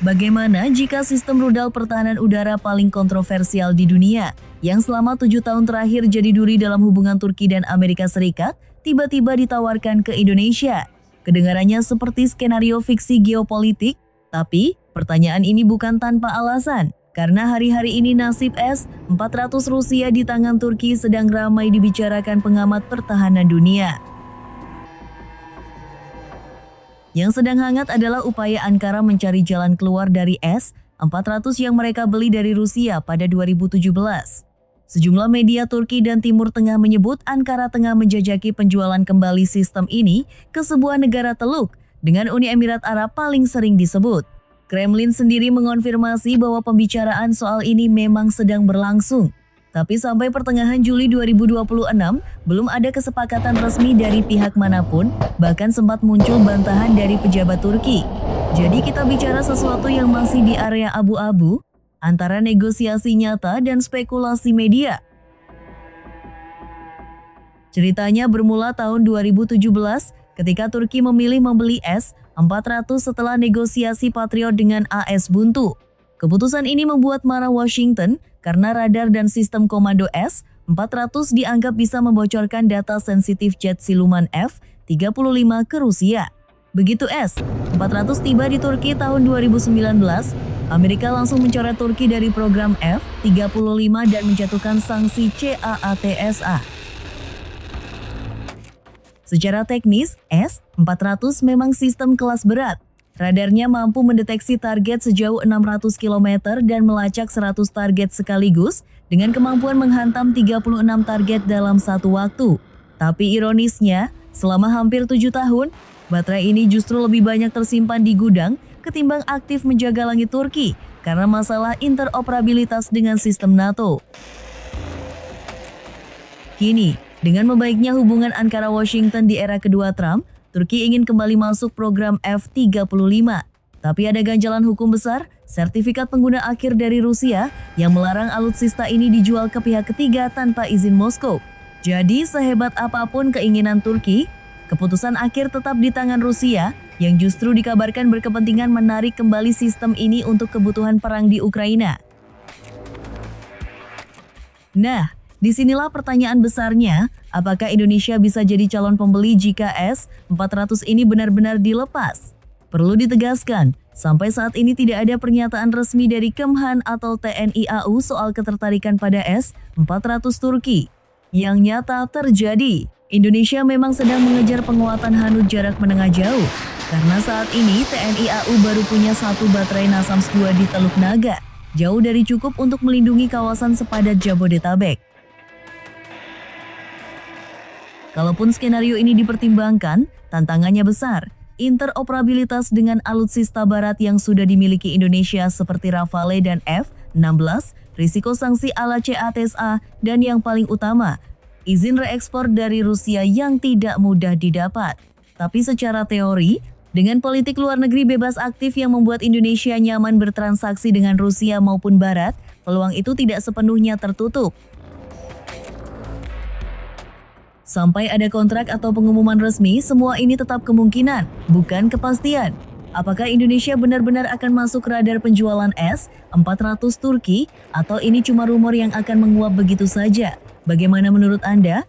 Bagaimana jika sistem rudal pertahanan udara paling kontroversial di dunia, yang selama 7 tahun terakhir jadi duri dalam hubungan Turki dan Amerika Serikat, tiba-tiba ditawarkan ke Indonesia? Kedengarannya seperti skenario fiksi geopolitik, tapi pertanyaan ini bukan tanpa alasan. Karena hari-hari ini nasib S-400 Rusia di tangan Turki sedang ramai dibicarakan pengamat pertahanan dunia. Yang sedang hangat adalah upaya Ankara mencari jalan keluar dari S-400 yang mereka beli dari Rusia pada 2017. Sejumlah media Turki dan Timur Tengah menyebut Ankara tengah menjajaki penjualan kembali sistem ini ke sebuah negara teluk dengan Uni Emirat Arab paling sering disebut. Kremlin sendiri mengonfirmasi bahwa pembicaraan soal ini memang sedang berlangsung. Tapi sampai pertengahan Juli 2026, belum ada kesepakatan resmi dari pihak manapun, bahkan sempat muncul bantahan dari pejabat Turki. Jadi kita bicara sesuatu yang masih di area abu-abu, antara negosiasi nyata dan spekulasi media. Ceritanya bermula tahun 2017, ketika Turki memilih membeli S-400 setelah negosiasi Patriot dengan AS buntu. Keputusan ini membuat marah Washington karena radar dan sistem komando S-400 dianggap bisa membocorkan data sensitif jet siluman F-35 ke Rusia. Begitu S-400 tiba di Turki tahun 2019, Amerika langsung mencoret Turki dari program F-35 dan menjatuhkan sanksi CAATSA. Secara teknis, S-400 memang sistem kelas berat. Radarnya mampu mendeteksi target sejauh 600 km dan melacak 100 target sekaligus dengan kemampuan menghantam 36 target dalam satu waktu. Tapi ironisnya, selama hampir 7 tahun, baterai ini justru lebih banyak tersimpan di gudang ketimbang aktif menjaga langit Turki karena masalah interoperabilitas dengan sistem NATO. Kini, dengan membaiknya hubungan Ankara-Washington di era kedua Trump, Turki ingin kembali masuk program F-35. Tapi ada ganjalan hukum besar, sertifikat pengguna akhir dari Rusia yang melarang alutsista ini dijual ke pihak ketiga tanpa izin Moskow. Jadi sehebat apapun keinginan Turki, keputusan akhir tetap di tangan Rusia yang justru dikabarkan berkepentingan menarik kembali sistem ini untuk kebutuhan perang di Ukraina. Nah, disinilah pertanyaan besarnya, apakah Indonesia bisa jadi calon pembeli jika S-400 ini benar-benar dilepas? Perlu ditegaskan, sampai saat ini tidak ada pernyataan resmi dari Kemhan atau TNI AU soal ketertarikan pada S-400 Turki. Yang nyata terjadi, Indonesia memang sedang mengejar penguatan Hanud jarak menengah jauh, karena saat ini TNI AU baru punya satu baterai NASAMS 2 di Teluk Naga, jauh dari cukup untuk melindungi kawasan sepadat Jabodetabek. Kalaupun skenario ini dipertimbangkan, tantangannya besar. Interoperabilitas dengan alutsista barat yang sudah dimiliki Indonesia seperti Rafale dan F-16, risiko sanksi ala CATSA, dan yang paling utama, izin reekspor dari Rusia yang tidak mudah didapat. Tapi secara teori, dengan politik luar negeri bebas aktif yang membuat Indonesia nyaman bertransaksi dengan Rusia maupun Barat, peluang itu tidak sepenuhnya tertutup. Sampai ada kontrak atau pengumuman resmi, semua ini tetap kemungkinan, bukan kepastian. Apakah Indonesia benar-benar akan masuk radar penjualan S-400 Turki, atau ini cuma rumor yang akan menguap begitu saja? Bagaimana menurut Anda?